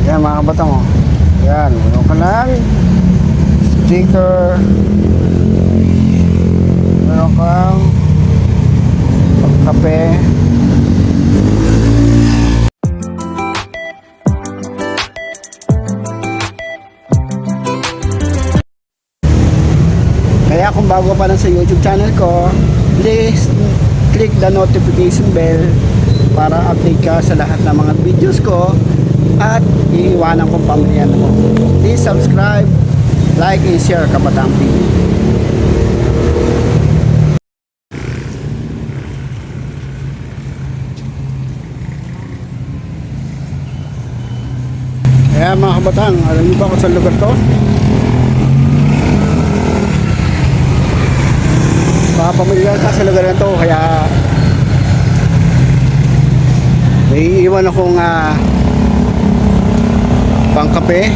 Yan mga kabatang oh. Yan, meron ka lang sticker, meron kang pagkape. Kaya kung bago pa lang sa YouTube channel ko, please click the notification bell para update ka sa lahat ng mga videos ko at iiwanan kong pamilya mo. Please subscribe, like, and share Kabatang TV. Kaya mga kabatang, alam niyo ba kung saan lugar to? Pamilyar ka sa lugar na to, kaya may iwan akong pangkape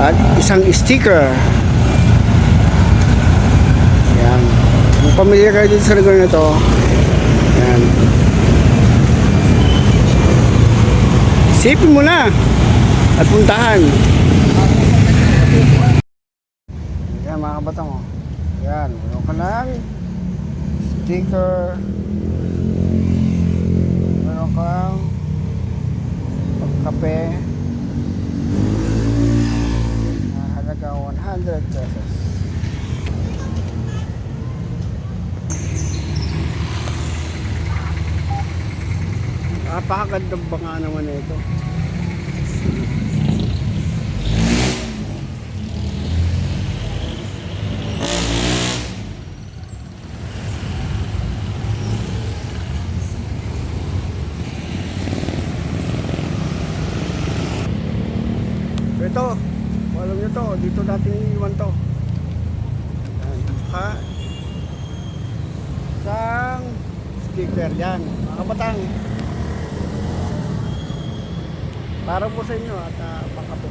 at isang sticker. Yan. Kung pamilyar kayo dito sa lugar na to, yan, isipin mo na at puntahan. Yan mga kabatang oh. Yan, meron ka lang sticker, meron kang pagkape na halaga 100 pesos. Napakagandang banga naman na ito. Ito, alam nyo to, dito natin iiwan to. Yan, saka isang sticker yan, mga kabatang, para po sa inyo at pangkape.